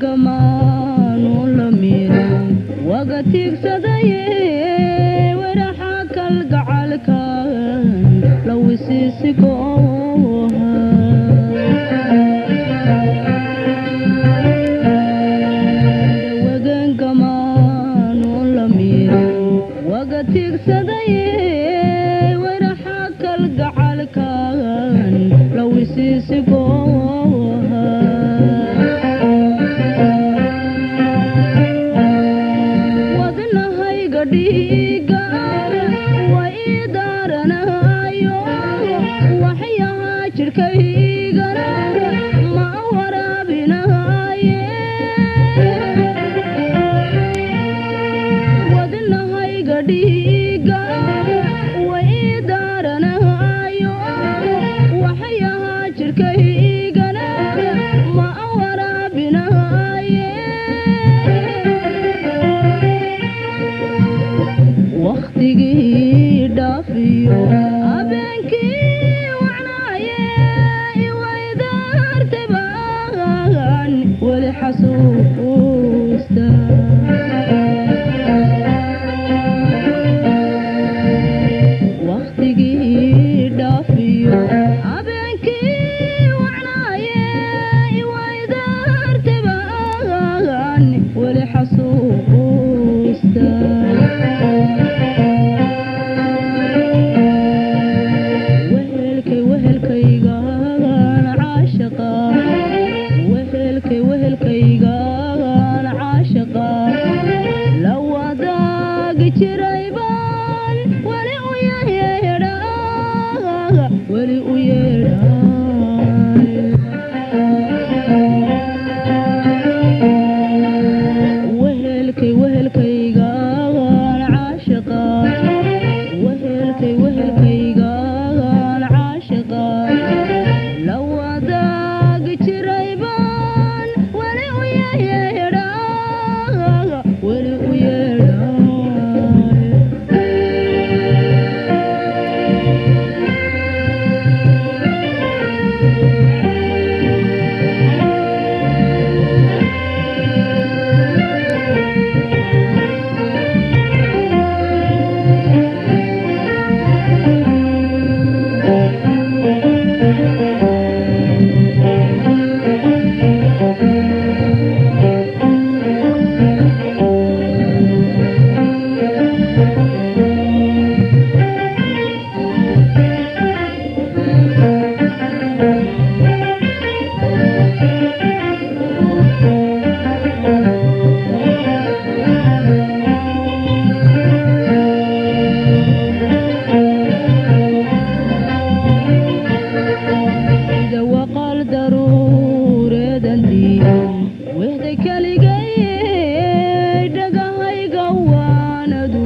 gamaan oo la miran waga tiigsadaya waraxa kalgacalkan la wisiisigooha wagan gamaan oo la miran waga tiigsadaya waraxa kalgacalkan la wisiisigooha dhiiga way daaranayo waxyaha jirkaygana ma waraabinaye wadnahayga dhiiga way daaranayo waxyaha jirkaygana ma waraabinaye waqtigii dhaafiyo habeenkii wacnaaye iwaydaartabaan weli xasuusta waqtigii dhaafiyo habeenkii wacnaaye iwaydaartabaan weli xasuusta wehelkaygaan caashaqa la wadaagi jiraybaan weli u yeedhaa weli u yeedhaa wehelkaygaan caashaqa wehelkaygaan caashaqa la wadaagi jiraybaan weli u yeedhaa weli u yeedhaa wehday kaligay dhagahayga waanadu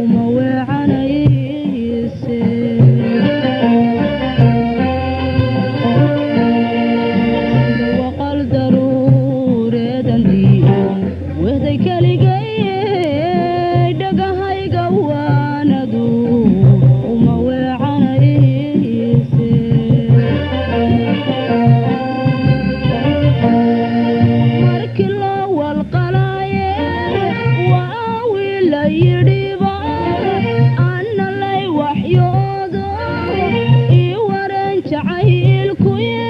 uma weecanayse waqal daruureedandii wehday kaligay dhagahayga waanadu uma weecanayse yidhiba anna lay waxyoodo ii waran jacaylkuye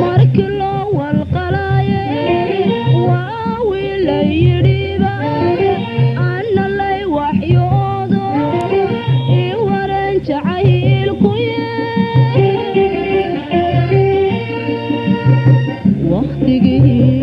markii loo walqalaaye waa wiila yidhiba anna lay waxyoodo ii waran jacaylkuye waqtigii